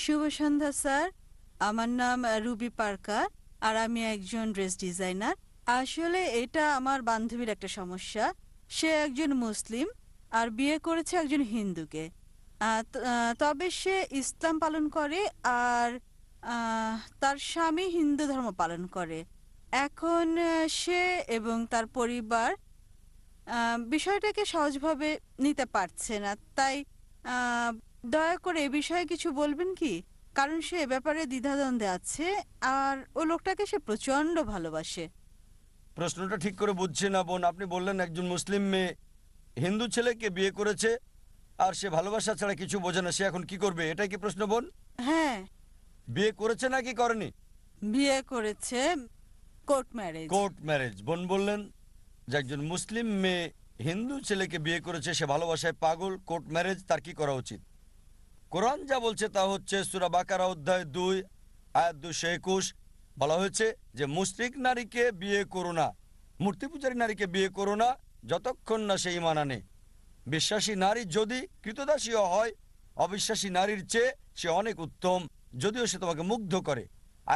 শুভ সন্ধ্যা sir. আমার নাম Ruby Parker, আর আমি একজন ড্রেস ডিজাইনার। আসলে এটা আমার বান্ধবীর একটা সমস্যা। সে একজন মুসলিম আর বিয়ে করেছে একজন হিন্দুকে। তবে সে ইসলাম পালন করে, আর তার স্বামী হিন্দু ধর্ম পালন করে। এখন সে এবং তার পরিবার বিষয়টাকে সহজভাবে নিতে পারছে না। তাই আহ, দয়া করে এ বিষয়ে কিছু বলবেন কি? কারণ সে এ ব্যাপারে দ্বিধাদ্বন্দ্বে আছে, আর ও লোকটাকে সে প্রচন্ড ভালোবাসে। প্রশ্নটা ঠিক করে বুঝছি না বোন। আপনি বললেন একজন মুসলিম মেয়ে হিন্দু ছেলেকে বিয়ে করেছে, আর সে ভালোবাসা ছাড়া কিছু বোঝে না, সে এখন কি করবে, এটাই কি প্রশ্ন বোন? হ্যাঁ, বিয়ে করেছে নাকি করেনি? বিয়ে করেছে, কোর্ট ম্যারেজ। Court marriage. বোন বললেন যে একজন মুসলিম মেয়ে হিন্দু ছেলেকে বিয়ে করেছে, সে ভালোবাসায় পাগল, কোর্ট ম্যারেজ, তার কি করা উচিত? কোরআন যা বলছে তা হচ্ছে সূরা বাকারা অধ্যায় 2 আয়াত 221। বলা হয়েছে যে মুশরিক নারীকে বিয়ে করো না, মূর্তি পূজারী নারীকে বিয়ে করো না, যতক্ষণ না সে ঈমান আনে। বিশ্বাসী নারী যদি কৃতদাসীও হয়, অবিশ্বাসী নারীর চেয়ে সে অনেক উত্তম, যদিও সে তোমাকে মুগ্ধ করে।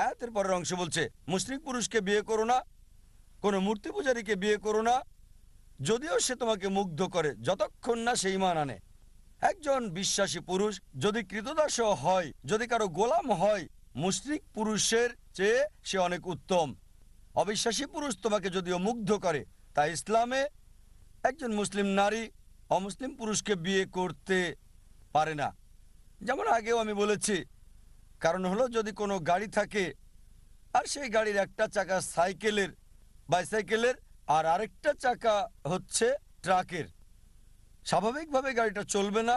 আয়াতের পরের অংশ বলছে মুশরিক পুরুষকে বিয়ে করো না, কোনো মূর্তি পূজারীকে বিয়ে করো না, যদিও সে তোমাকে মুগ্ধ করে, যতক্ষণ না সে ঈমান আনে। একজন বিশ্বাসী পুরুষ যদি কৃতদাসও হয়, যদি কারো গোলাম হয়, মুশরিক পুরুষের চেয়ে সে অনেক উত্তম। অবিশ্বাসী পুরুষ তোমাকে যদিও মুগ্ধ করে, তাই ইসলামে একজন মুসলিম নারী অমুসলিম পুরুষকে বিয়ে করতে পারে না। যেমন আগেও আমি বলেছি, কারণ হলো যদি কোনো গাড়ি থাকে আর সেই গাড়ির একটা চাকা সাইকেলের, বাইসাইকেলের, আর আরেকটা চাকা হচ্ছে ট্রাকের, স্বাভাবিকভাবে গাড়িটা চলবে না।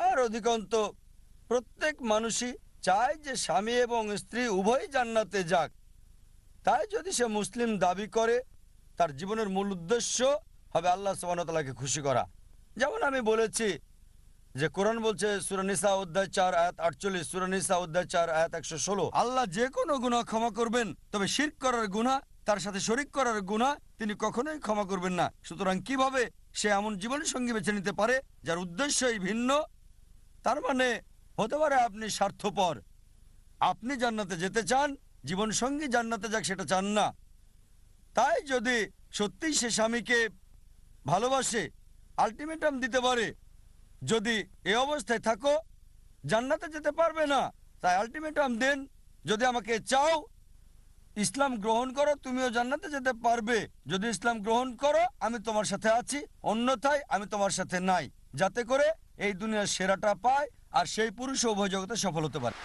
আর অধিকন্ত প্রত্যেক মানুষই চায় যে স্বামী এবং স্ত্রী উভয়ই জান্নাতে যাক। তাই যদি সে মুসলিম দাবি করে, তার জীবনের মূল উদ্দেশ্য হবে আল্লাহ সুবহানাহু ওয়া তাআলাকে খুশি করা। যেমন আমি বলেছি যে কোরআন বলছে সূরা নিসা অধ্যায় 4 আয়াত 48, সূরা নিসা অধ্যায় 4 আয়াত 116, আল্লাহ যে কোনো গুনাহ ক্ষমা করবেন, তবে শিরক করার গুনাহ, তার সাথে শরীক করার গুনাহ তিনি কখনোই ক্ষমা করবেন না। সুতরাং কিভাবে সে এমন জীবন সঙ্গী বেছে নিতে পারে যার উদ্দেশ্যই ভিন্ন? তার মানে হতে পারে আপনি স্বার্থপর, আপনি জান্নাতে যেতে চান, জীবন সঙ্গী জান্নাতে যাক সেটা চান না। তাই যদি সত্যিই সে স্বামীকে ভালোবাসে, আলটিমেটাম দিতে পারে, যদি এ অবস্থায় থাকো জান্নাতে যেতে পারবে না, তাই আলটিমেটাম দেন, যদি আমাকে চাও ইসলাম গ্রহণ করো, তুমিও জান্নাতে যেতে পারবে। যদি ইসলাম গ্রহণ করো আমি তোমার সাথে আছি, অন্যথায় আমি তোমার সাথে নাই, যাতে করে এই দুনিয়ার সেরাটা পায় আর সেই পুরুষ উভয় জগতে সফল হতে পারে।